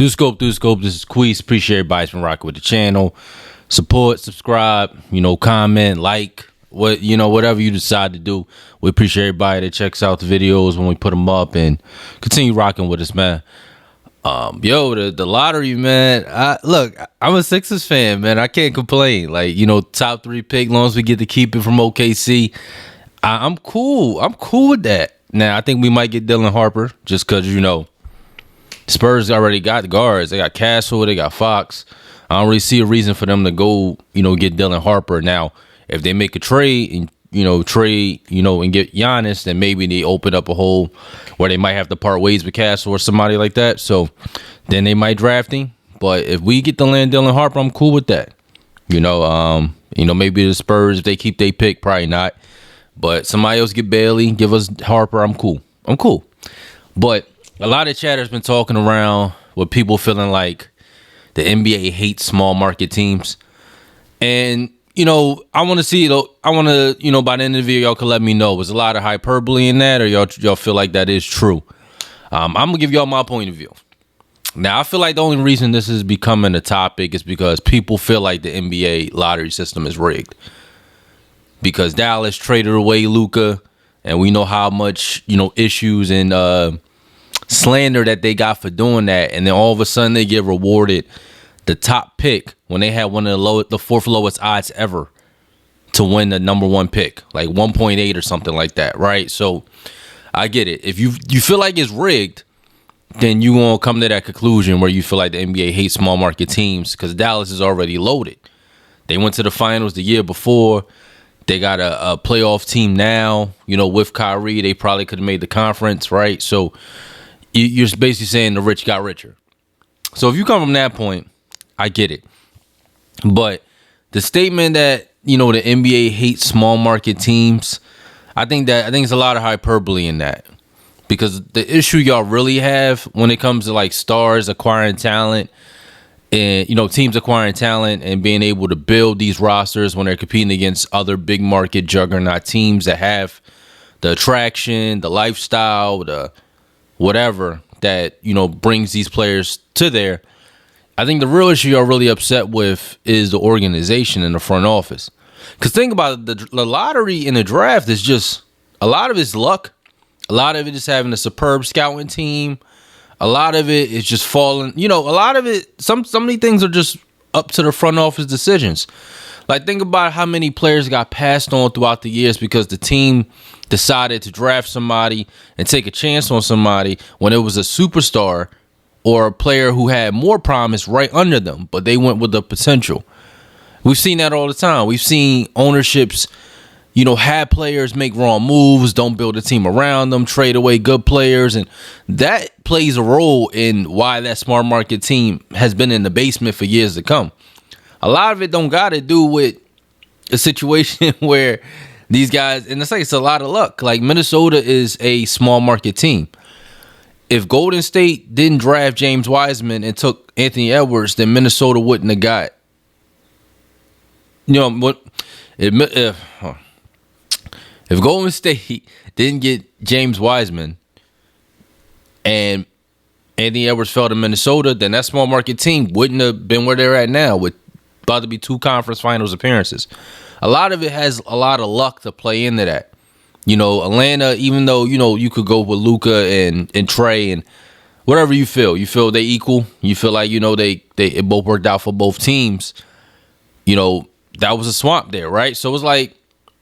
Do scope. This is Queese. Appreciate everybody's been rocking with the channel. Support, subscribe, comment, like, whatever you decide to do. We appreciate everybody that checks out the videos when we put them up and continue rocking with us, man. The lottery, man. I'm a Sixers fan, man. I can't complain. Top 3 pick, long as we get to keep it from OKC. I'm cool. I'm cool with that. Now, I think we might get Dylan Harper just because, Spurs already got the guards. They got Castle. They got Fox. I don't really see a reason for them to go, get Dylan Harper. Now, if they make a trade and, and get Giannis, then maybe they open up a hole where they might have to part ways with Castle or somebody like that. So then they might draft him. But if we get to land Dylan Harper, I'm cool with that. Maybe the Spurs, if they keep their pick, probably not. But somebody else get Bailey, give us Harper, I'm cool. But a lot of chatter's been talking around with people feeling like the NBA hates small market teams. And, I want to see, by the end of the video, y'all can let me know. Was a lot of hyperbole in that, or y'all feel like that is true? I'm going to give y'all my point of view. Now, I feel like the only reason this is becoming a topic is because people feel like the NBA lottery system is rigged. Because Dallas traded away Luka, and we know how much, issues and slander that they got for doing that, and then all of a sudden they get rewarded the top pick when they had one of the fourth lowest odds ever to win the number 1 pick, like 1.8 or something like that, right? So I get it. If you feel like it's rigged, then you gonna come to that conclusion where you feel like the NBA hates small market teams because Dallas is already loaded. They went to the finals the year before. They got a playoff team now. With Kyrie, they probably could have made the conference, right? So you're basically saying the rich got richer. So if you come from that point, I get it. But the statement that, the NBA hates small market teams, I think it's a lot of hyperbole in that. Because the issue y'all really have when it comes to like stars acquiring talent and, teams acquiring talent and being able to build these rosters when they're competing against other big market juggernaut teams that have the attraction, the lifestyle, the whatever that, brings these players to there. I think the real issue you're really upset with is the organization in the front office. Because think about it, the lottery and the draft is just, a lot of it's luck. A lot of it is having a superb scouting team. A lot of it is just falling. A lot of it, so many things are just up to the front office decisions. Like, think about how many players got passed on throughout the years because the team decided to draft somebody and take a chance on somebody when it was a superstar or a player who had more promise right under them, but they went with the potential. We've seen that all the time. We've seen ownerships, have players make wrong moves, don't build a team around them, trade away good players, and that plays a role in why that smart market team has been in the basement for years to come. A lot of it don't got to do with a situation where these guys, and it's a lot of luck. Like, Minnesota is a small market team. If Golden State didn't draft James Wiseman and took Anthony Edwards, then Minnesota wouldn't have got, if Golden State didn't get James Wiseman and Anthony Edwards fell to Minnesota, then that small market team wouldn't have been where they're at now with about to be 2 conference finals appearances. A lot of it has a lot of luck to play into that. Atlanta, even though, you could go with Luka and Trey and whatever you feel they equal. You feel like, it both worked out for both teams. That was a swamp there, right? So it's like,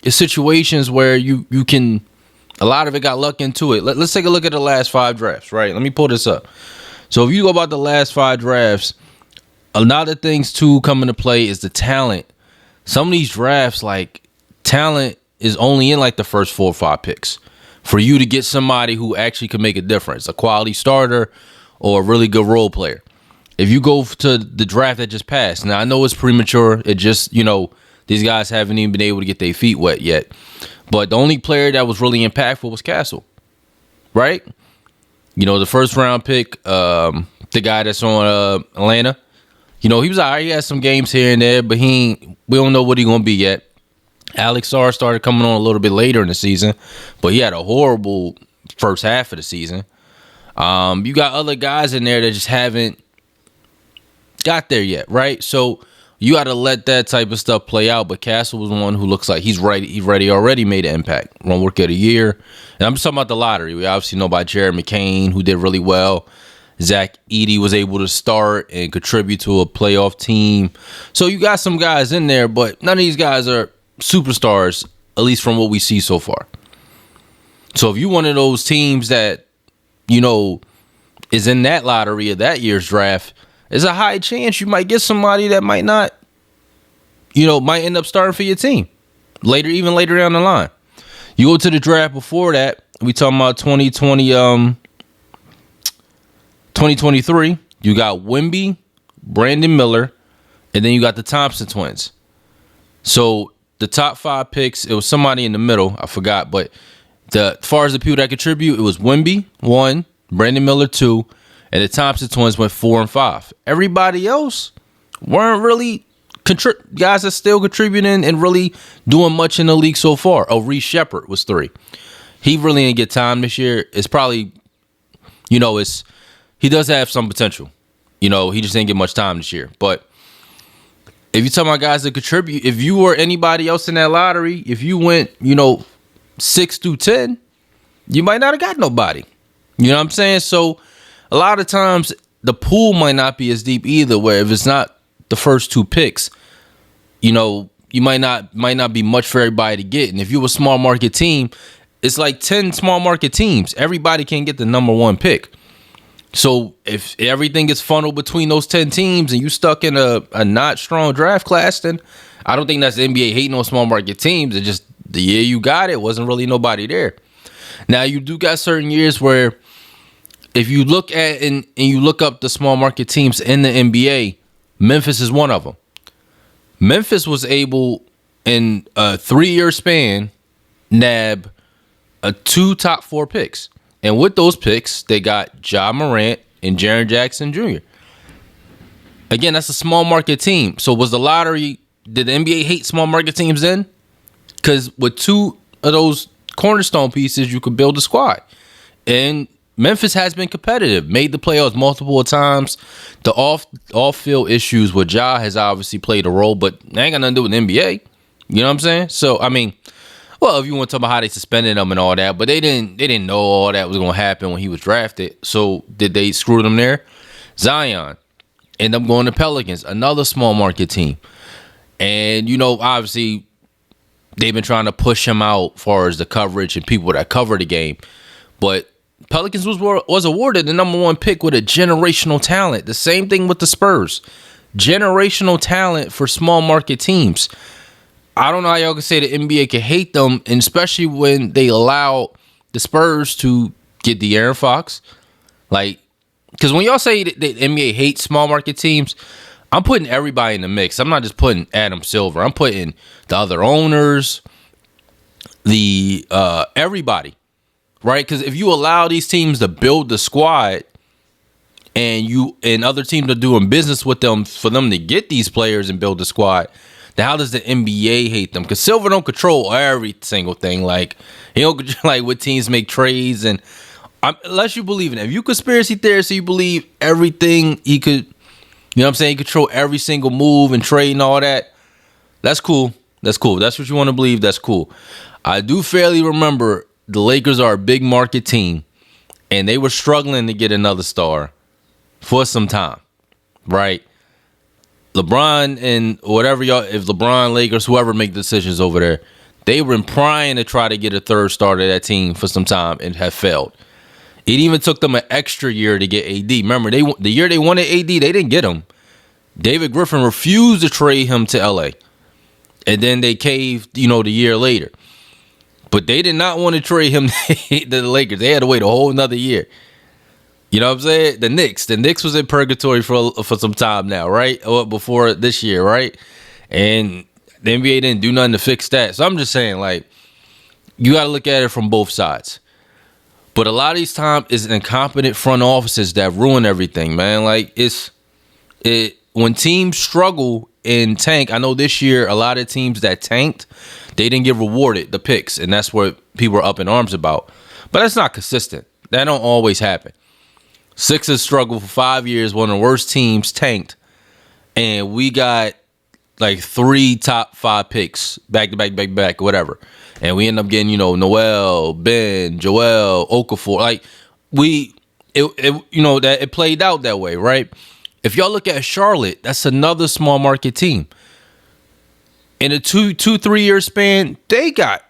it's situations where you can, a lot of it got luck into it. Let's take a look at the last 5 drafts, right? Let me pull this up. So if you go about the last 5 drafts, a lot of things too come into play is the talent. Some of these drafts, like, talent is only in like the first 4 or 5 picks for you to get somebody who actually can make a difference, a quality starter or a really good role player. If you go to the draft that just passed, now I know it's premature. It just, these guys haven't even been able to get their feet wet yet. But the only player that was really impactful was Castle, right? The first round pick, the guy that's on Atlanta, he was all right. He had some games here and there, but we don't know what he's going to be yet. Alex Sarr started coming on a little bit later in the season, but he had a horrible first half of the season. You got other guys in there that just haven't got there yet, right? So you got to let that type of stuff play out. But Castle was one who looks like he's ready. He's ready already, made an impact. Run Rookie of the Year. And I'm just talking about the lottery. We obviously know about Jared McCain, who did really well. Zach Edey was able to start and contribute to a playoff team. So you got some guys in there, but none of these guys are superstars, at least from what we see so far. So if you're one of those teams that, is in that lottery of that year's draft, there's a high chance you might get somebody that might not, might end up starting for your team even later down the line. You go to the draft before that, we talking about 2023, you got Wemby, Brandon Miller, and then you got the Thompson twins. So the top 5 picks, it was somebody in the middle, I forgot, but as far as the people that contribute, it was Wemby 1, Brandon Miller 2, and the Thompson twins went 4 and 5. Everybody else weren't really guys that still contributing and really doing much in the league so far. Oh, Reese Shepard was 3. He really didn't get time this year. It's probably, he does have some potential. He just didn't get much time this year. But if you're talking about guys that contribute, if you were anybody else in that lottery, if you went, 6 through 10, you might not have got nobody. You know what I'm saying? So a lot of times the pool might not be as deep either, where if it's not the first 2 picks, you might not be much for everybody to get. And if you're a small market team, it's like 10 small market teams. Everybody can get the number 1 pick. So if everything gets funneled between those 10 teams and you stuck in a not strong draft class, then I don't think that's the NBA hating on small market teams. It's just the year you got it wasn't really nobody there. Now you do got certain years where if you look at and you look up the small market teams in the NBA, Memphis is one of them. Memphis was able in a 3-year span nab 2 top 4 picks. And with those picks, they got Ja Morant and Jaren Jackson Jr. Again, that's a small market team. So was the lottery, did the NBA hate small market teams then? Because with 2 of those cornerstone pieces, you could build a squad. And Memphis has been competitive, made the playoffs multiple times. The off-field issues with Ja has obviously played a role, but they ain't got nothing to do with the NBA. You know what I'm saying? So, well, if you want to talk about how they suspended him and all that, but they didn't know all that was going to happen when he was drafted. So did they screw them there? Zion ended up going to Pelicans, another small market team. And, obviously they've been trying to push him out as far as the coverage and people that cover the game. But Pelicans was awarded the number 1 pick with a generational talent. The same thing with the Spurs. Generational talent for small market teams. I don't know how y'all can say the NBA can hate them, and especially when they allow the Spurs to get De'Aaron Fox. Because when y'all say that the NBA hates small market teams, I'm putting everybody in the mix. I'm not just putting Adam Silver. I'm putting the other owners, everybody, right? Because if you allow these teams to build the squad, and other teams are doing business with them for them to get these players and build the squad, then how does the NBA hate them? Because Silver don't control every single thing. He don't what teams make trades, and unless you believe in it. If you conspiracy theorist, so you believe everything he could, he control every single move and trade and all that. That's cool. That's cool. That's what you want to believe. That's cool. I do fairly remember the Lakers are a big market team, and they were struggling to get another star for some time, right? LeBron and whatever if LeBron, Lakers, whoever make decisions over there, they were prying to try to get a third star to that team for some time and have failed. It even took them an extra year to get AD. Remember, the year they wanted AD, they didn't get him. David Griffin refused to trade him to LA. And then they caved, the year later. But they did not want to trade him to the Lakers. They had to wait a whole another year. You know what I'm saying? The Knicks was in purgatory for some time now, right? Or before this year, right? And the NBA didn't do nothing to fix that. So I'm just saying, you got to look at it from both sides. But a lot of these times, it's incompetent front offices that ruin everything, man. When teams struggle and tank, I know this year a lot of teams that tanked, they didn't get rewarded the picks, and that's what people are up in arms about. But that's not consistent. That don't always happen. Sixers struggled for 5 years. One of the worst teams tanked, and we got like 3 top 5 picks back to back, back to back, whatever. And we end up getting, Noel, Ben, Joel, Okafor. Like it played out that way, right? If y'all look at Charlotte, that's another small market team. In a 3 year span, they got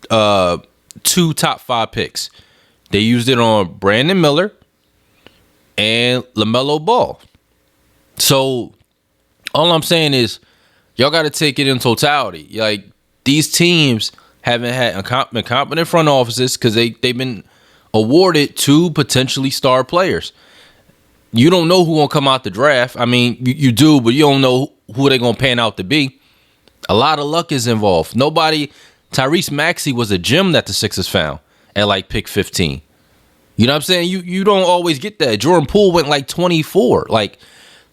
2 top 5 picks. They used it on Brandon Miller and LaMelo Ball. So all I'm saying is y'all got to take it in totality. Like, these teams haven't had incompetent front offices because they've been awarded 2 potentially star players. You don't know who gonna come out the draft. I mean, you do, but you don't know who they're gonna pan out to be. A lot of luck is involved. Tyrese Maxey was a gem that the Sixers found at like pick 15. You know what I'm saying? You don't always get that. Jordan Poole went like 24. Like,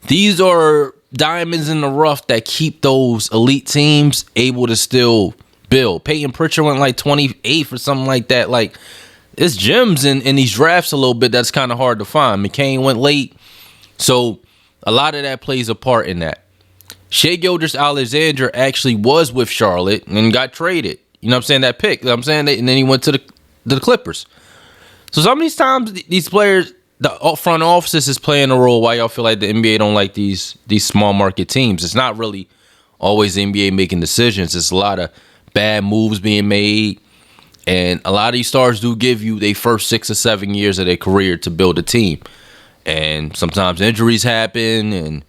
these are diamonds in the rough that keep those elite teams able to still build. Peyton Pritchard went like 28 or something like that. Like, it's gems in these drafts a little bit that's kind of hard to find. McCain went late. So a lot of that plays a part in that. Shai Gilgeous-Alexander actually was with Charlotte and got traded. You know what I'm saying? That pick. You know what I'm saying? And then he went to the Clippers. So some of these times, these players, the front offices is playing a role why y'all feel like the NBA don't like these small market teams. It's not really always the NBA making decisions. It's a lot of bad moves being made. And a lot of these stars do give you their first 6 or 7 years of their career to build a team. And sometimes injuries happen and,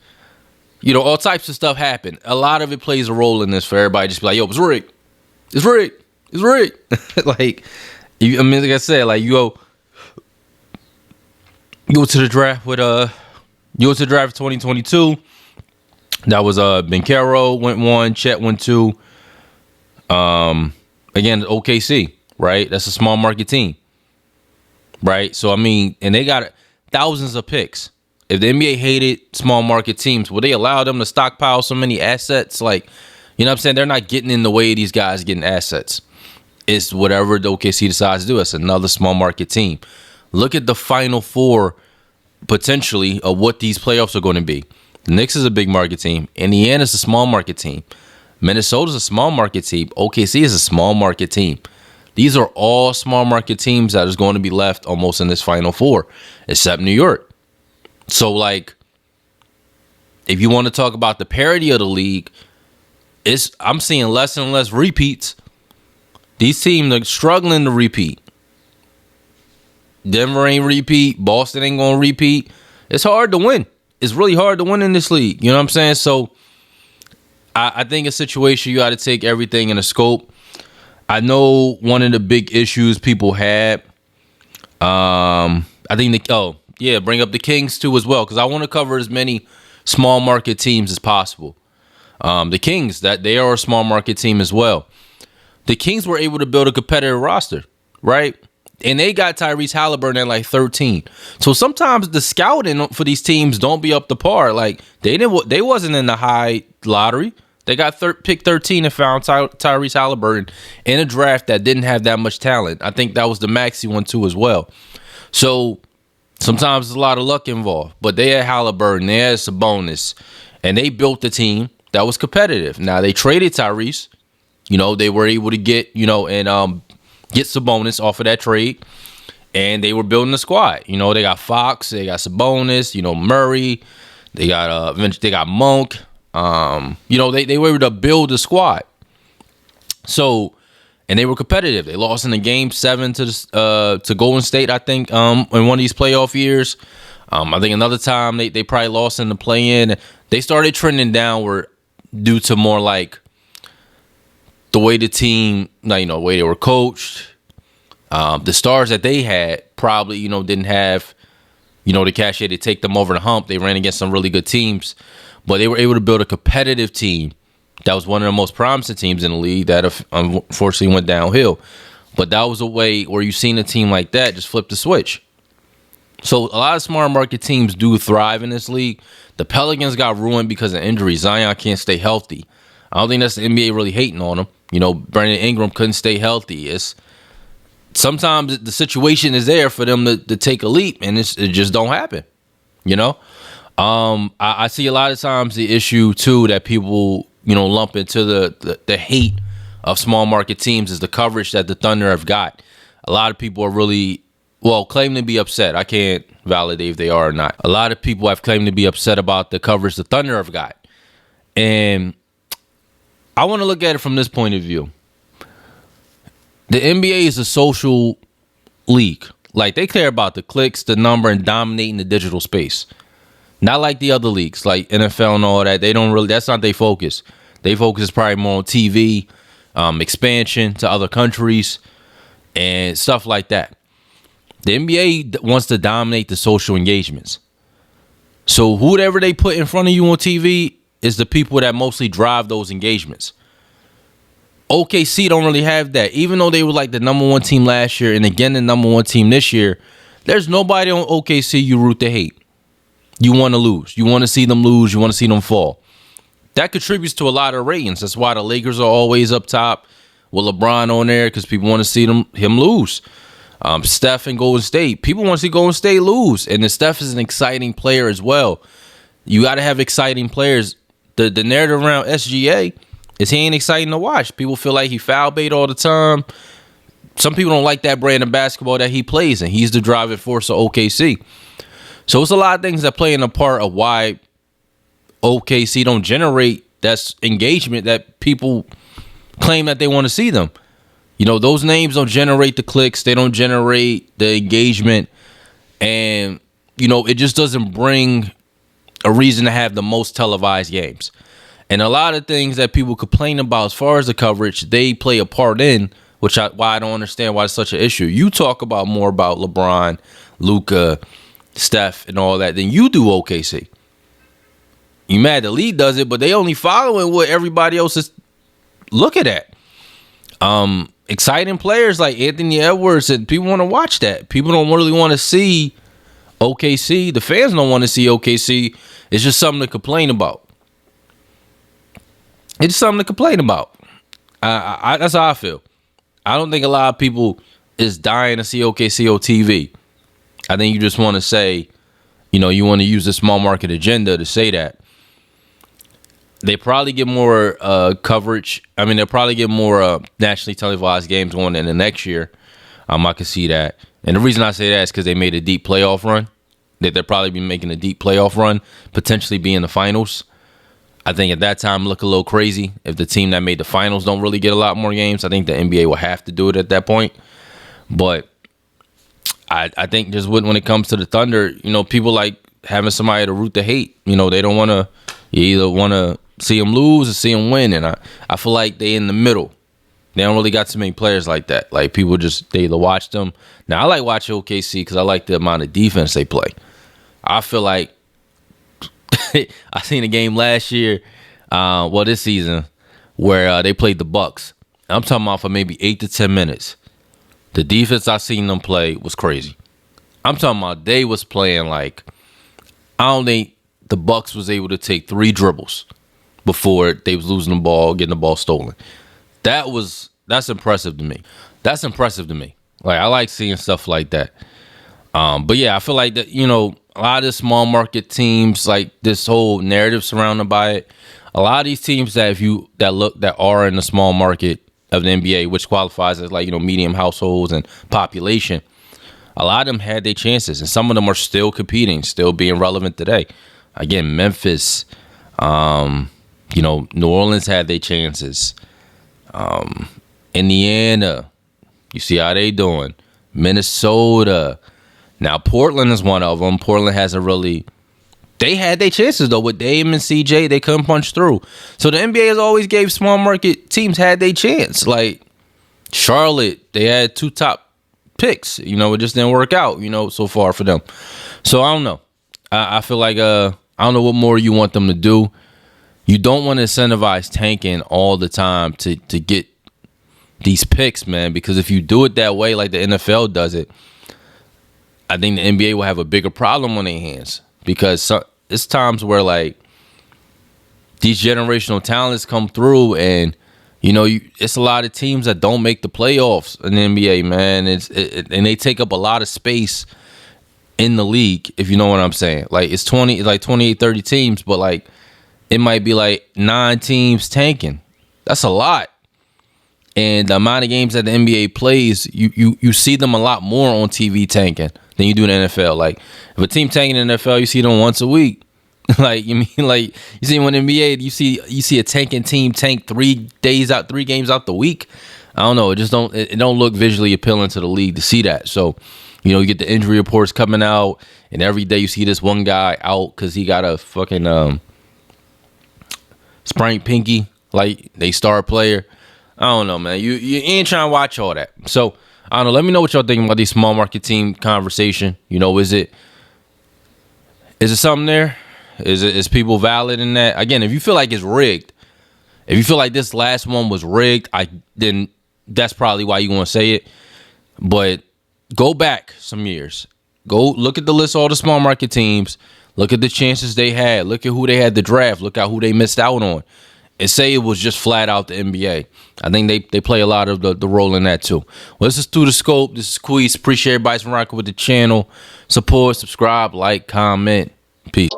all types of stuff happen. A lot of it plays a role in this for everybody just be like, yo, it's rigged. It's rigged. It's rigged. Like I said, like you go to the draft with you go to the draft 2022. That was Bencaro went 1, Chet went 2. Again, OKC, right? That's a small market team. Right? So I mean, and they got thousands of picks. If the NBA hated small market teams, would they allow them to stockpile so many assets? Like, you know what I'm saying? They're not getting in the way of these guys getting assets. It's whatever the OKC decides to do. It's another small market team. Look at the Final Four, potentially, of what these playoffs are going to be. The Knicks is a big market team. Indiana's a small market team. Minnesota's a small market team. OKC is a small market team. These are all small market teams that is going to be left almost in this Final Four, except New York. So, like, if you want to talk about the parity of the league, I'm seeing less and less repeats. These teams are struggling to repeat. Denver ain't repeat. Boston ain't going to repeat. It's hard to win. It's really hard to win in this league. You know what I'm saying? So, I think a situation you got to take everything in a scope. I know one of the big issues people had, I think bring up the Kings too as well, because I want to cover as many small market teams as possible. The Kings, that they are a small market team as well. The Kings were able to build a competitive roster, right? And they got Tyrese Halliburton at like 13. So sometimes the scouting for these teams don't be up to par. Like they wasn't in the high lottery. They got pick 13 and found Tyrese Halliburton in a draft that didn't have that much talent. I think that was the Maxey one too as well. So sometimes there's a lot of luck involved. But they had Halliburton, they had Sabonis, and they built a team that was competitive. Now they traded Tyrese. They were able to get, get Sabonis off of that trade. And they were building a squad. They got Fox, they got Sabonis, Murray, they got Monk. They were able to build a squad. So, and they were competitive. They lost in the game 7 to Golden State, I think, in one of these playoff years. I think another time they probably lost in the play-in. They started trending downward due to more like the way the team, the way they were coached. The stars that they had probably, didn't have, the cachet to take them over the hump. They ran against some really good teams, but they were able to build a competitive team that was one of the most promising teams in the league that unfortunately went downhill. But that was a way where you seen a team like that just flip the switch. So a lot of smart market teams do thrive in this league. The Pelicans got ruined because of injuries. Zion can't stay healthy. I don't think that's the NBA really hating on him. Brandon Ingram couldn't stay healthy. Sometimes the situation is there for them to take a leap, and it just don't happen. I see a lot of times the issue too that people lump into the hate of small market teams is the coverage that the Thunder have got. A lot of people are really claim to be upset. I can't validate if they are or not. A lot of people have claimed to be upset about the coverage the Thunder have got, and I want to look at it from this point of view. The NBA is a social league. Like, they care about the clicks, the number, and dominating the digital space. Not like the other leagues, like NFL and all that. They don't really, that's not their focus. They focus is probably more on TV, expansion to other countries, and stuff like that. The NBA wants to dominate the social engagements. So whoever they put in front of you on TV is the people that mostly drive those engagements. OKC don't really have that. Even though they were like the number one team last year and again the number one team this year, there's nobody on OKC you root to hate. You want to lose. You want to see them lose. You want to see them fall. That contributes to a lot of ratings. That's why the Lakers are always up top with LeBron on there, because people want to see him lose. Steph and Golden State. People want to see Golden State lose. And the Steph is an exciting player as well. You got to have exciting players. The narrative around SGA is he ain't exciting to watch. People feel like he foul bait all the time. Some people don't like that brand of basketball that he plays, and he's the driving force of OKC. So it's a lot of things that play in a part of why OKC don't generate that engagement that people claim that they want to see them. Those names don't generate the clicks. They don't generate the engagement. And, it just doesn't bring a reason to have the most televised games. And a lot of things that people complain about as far as the coverage, they play a part in, why I don't understand why it's such an issue. You talk about more about LeBron, Luka, Steph, and all that than you do OKC. You mad the league does it, but they only following what everybody else is looking at. Exciting players like Anthony Edwards, and people want to watch that. People don't really want to see OKC. The fans don't want to see OKC. It's just something to complain about. It's something to complain about. That's how I feel. I don't think a lot of people is dying to see OKC on TV. I think you just want to say, you want to use the small market agenda to say that. They probably get more coverage. I mean, they'll probably get more nationally televised games going in the next year. I can see that. And the reason I say that is because they made a deep playoff run. They'll probably be making a deep playoff run, potentially be in the finals. I think at that time look a little crazy. If the team that made the finals don't really get a lot more games, I think the NBA will have to do it at that point. But I think just when it comes to the Thunder, people like having somebody to root to hate. They don't want to. You either want to see them lose or see them win, and I feel like they in the middle. They don't really got too many players like that. Like, people they either watch them. Now, I like watching OKC because I like the amount of defense they play. I feel like I seen a game last year, this season, where they played the Bucks. I'm talking about for maybe 8 to 10 minutes. The defense I seen them play was crazy. I'm talking about they was playing like, I don't think the Bucks was able to take 3 dribbles before they was losing the ball, getting the ball stolen. That's impressive to me. That's impressive to me. Like, I like seeing stuff like that. But yeah, I feel like that, a lot of the small market teams, like this whole narrative surrounded by it. A lot of these teams that are in the small market of the NBA, which qualifies as like, medium households and population, a lot of them had their chances, and some of them are still competing, still being relevant today. Again, Memphis, New Orleans had their chances. Indiana, you see how they doing. Minnesota. Now, Portland is one of them. Portland hasn't really. They had their chances, though. With Dame and CJ, they couldn't punch through. So the NBA has always gave small market teams had their chance. Like Charlotte, they had 2 top picks. It just didn't work out, so far for them. So I don't know. I feel like I don't know what more you want them to do. You don't want to incentivize tanking all the time to get these picks, man, because if you do it that way, like the NFL does it, I think the NBA will have a bigger problem on their hands, because it's times where like these generational talents come through, and it's a lot of teams that don't make the playoffs in the NBA, man. And they take up a lot of space in the league, if you know what I'm saying. Like it's 28, 30 teams, but like it might be like 9 teams tanking. That's a lot. And the amount of games that the NBA plays, you see them a lot more on TV tanking than you do in the NFL. Like if a team tanking in the NFL, you see them once a week. Like you mean like you see when NBA, you see a tanking team tank 3 games out the week. I don't know. It don't look visually appealing to the league to see that. So, you get the injury reports coming out, and every day you see this one guy out because he got a fucking sprained pinky, like they star player. I don't know, man. You ain't trying to watch all that. So I don't know. Let me know what y'all thinking about these small market team conversation. Is it something there? Is people valid in that? Again, if you feel like it's rigged, if you feel like this last one was rigged, then that's probably why you want to say it. But go back some years. Go look at the list of all the small market teams. Look at the chances they had. Look at who they had to draft. Look at who they missed out on. And say it was just flat out the NBA. I think they play a lot of the role in that too. Well, this is Through the Scope. This is Queese. Appreciate everybody's rocking with the channel. Support, subscribe, like, comment. Peace.